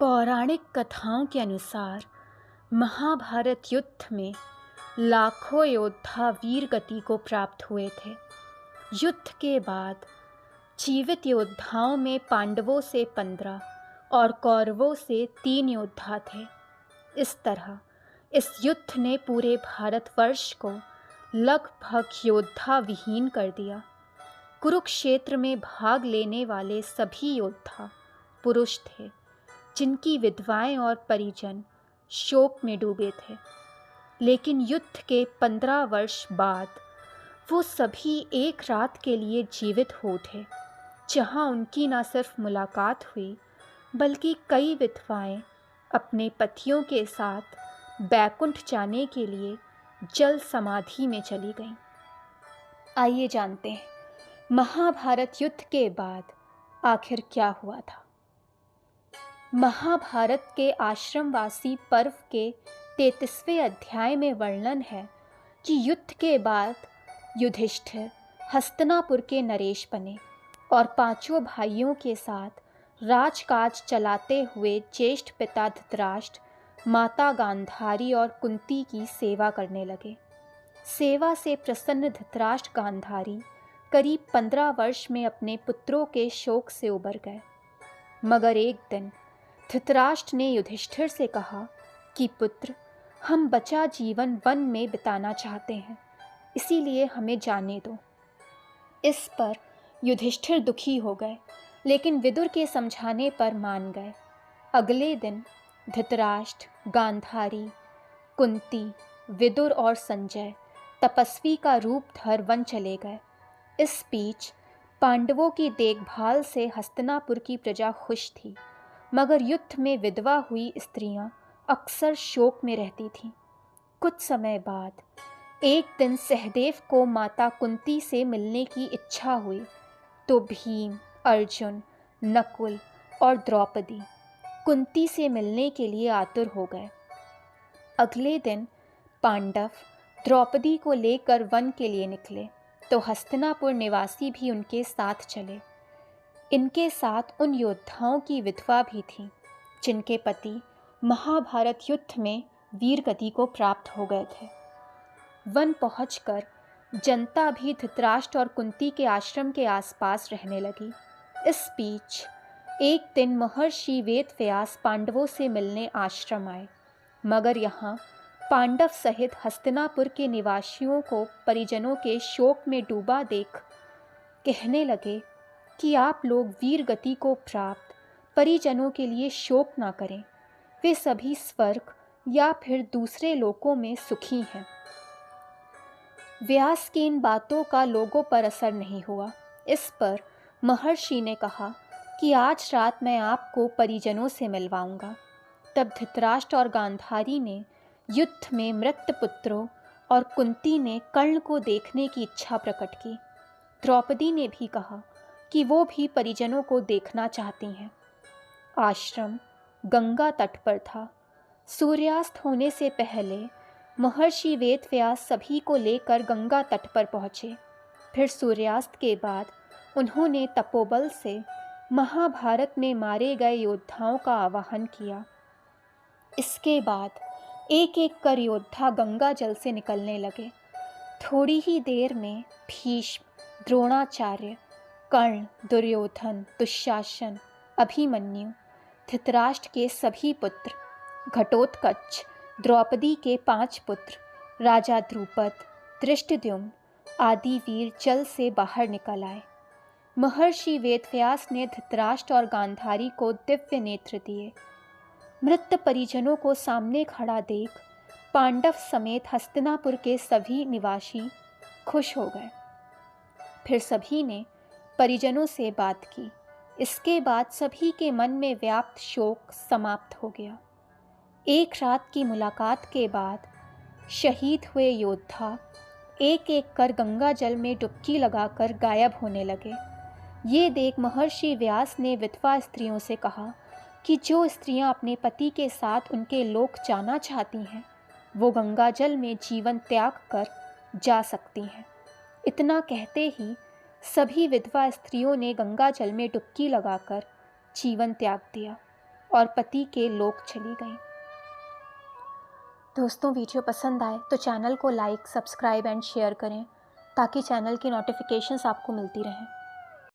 पौराणिक कथाओं के अनुसार महाभारत युद्ध में लाखों योद्धा वीर गति को प्राप्त हुए थे। युद्ध के बाद जीवित योद्धाओं में पांडवों से 15 और कौरवों से 3 योद्धा थे। इस तरह इस युद्ध ने पूरे भारतवर्ष को लगभग योद्धा विहीन कर दिया। कुरुक्षेत्र में भाग लेने वाले सभी योद्धा पुरुष थे, जिनकी विधवाएं और परिजन शोक में डूबे थे। लेकिन युद्ध के 15 वर्ष बाद वो सभी एक रात के लिए जीवित हो उठे, जहां उनकी न सिर्फ मुलाकात हुई बल्कि कई विधवाएं अपने पतियों के साथ बैकुंठ जाने के लिए जल समाधि में चली गईं। आइए जानते हैं महाभारत युद्ध के बाद आखिर क्या हुआ था। महाभारत के आश्रमवासी पर्व के 33वें अध्याय में वर्णन है कि युद्ध के बाद युधिष्ठिर हस्तिनापुर के नरेश बने और 5 भाइयों के साथ राजकाज चलाते हुए ज्येष्ठ पिता धृतराष्ट्र, माता गांधारी और कुंती की सेवा करने लगे। सेवा से प्रसन्न धृतराष्ट्र गांधारी करीब 15 वर्ष में अपने पुत्रों के शोक से उबर गए। मगर एक दिन धृतराष्ट्र ने युधिष्ठिर से कहा कि पुत्र, हम बचा जीवन वन में बिताना चाहते हैं, इसीलिए हमें जाने दो। इस पर युधिष्ठिर दुखी हो गए, लेकिन विदुर के समझाने पर मान गए। अगले दिन धृतराष्ट्र, गांधारी, कुंती, विदुर और संजय तपस्वी का रूप धर वन चले गए। इस बीच पांडवों की देखभाल से हस्तिनापुर की प्रजा खुश थी, मगर युद्ध में विधवा हुई स्त्रियां अक्सर शोक में रहती थीं। कुछ समय बाद एक दिन सहदेव को माता कुंती से मिलने की इच्छा हुई, तो भीम, अर्जुन, नकुल और द्रौपदी कुंती से मिलने के लिए आतुर हो गए। अगले दिन पांडव द्रौपदी को लेकर वन के लिए निकले, तो हस्तिनापुर निवासी भी उनके साथ चले। इनके साथ उन योद्धाओं की विधवा भी थी, जिनके पति महाभारत युद्ध में वीर गति को प्राप्त हो गए थे। वन पहुंचकर जनता भी धृतराष्ट्र और कुंती के आश्रम के आसपास रहने लगी। इस बीच एक दिन महर्षि वेदव्यास पांडवों से मिलने आश्रम आए, मगर यहाँ पांडव सहित हस्तिनापुर के निवासियों को परिजनों के शोक में डूबा देख कहने लगे कि आप लोग वीर गति को प्राप्त परिजनों के लिए शोक ना करें, वे सभी स्वर्ग या फिर दूसरे लोकों में सुखी हैं। व्यास की इन बातों का लोगों पर असर नहीं हुआ। इस पर महर्षि ने कहा कि आज रात मैं आपको परिजनों से मिलवाऊंगा। तब धृतराष्ट्र और गांधारी ने युद्ध में मृत पुत्रों और कुंती ने कर्ण को देखने की इच्छा प्रकट की। द्रौपदी ने भी कहा कि वो भी परिजनों को देखना चाहती हैं। आश्रम गंगा तट पर था। सूर्यास्त होने से पहले महर्षि वेदव्यास सभी को लेकर गंगा तट पर पहुँचे। फिर सूर्यास्त के बाद उन्होंने तपोबल से महाभारत में मारे गए योद्धाओं का आवाहन किया। इसके बाद एक एक कर योद्धा गंगा जल से निकलने लगे। थोड़ी ही देर में भीष्म, द्रोणाचार्य, कर्ण, दुर्योधन, दुशासन, अभिमन्यु, धृतराष्ट्र के सभी पुत्र, घटोत्कच, द्रौपदी के 5 पुत्र, राजा द्रुपद, धृष्टद्युम्न आदि वीर जल से बाहर निकल आए। महर्षि वेदव्यास ने धृतराष्ट्र और गांधारी को दिव्य नेत्र दिए। मृत परिजनों को सामने खड़ा देख पांडव समेत हस्तिनापुर के सभी निवासी खुश हो गए। फिर सभी ने परिजनों से बात की। इसके बाद सभी के मन में व्याप्त शोक समाप्त हो गया। एक रात की मुलाकात के बाद शहीद हुए योद्धा एक एक कर गंगा जल में डुबकी लगाकर गायब होने लगे। ये देख महर्षि व्यास ने विधवा स्त्रियों से कहा कि जो स्त्रियां अपने पति के साथ उनके लोक जाना चाहती हैं, वो गंगा जल में जीवन त्याग कर जा सकती हैं। इतना कहते ही सभी विधवा स्त्रियों ने गंगा जल में डुबकी लगाकर जीवन त्याग दिया और पति के लोक चली गईं। दोस्तों, वीडियो पसंद आए तो चैनल को लाइक, सब्सक्राइब एंड शेयर करें ताकि चैनल की नोटिफिकेशंस आपको मिलती रहें।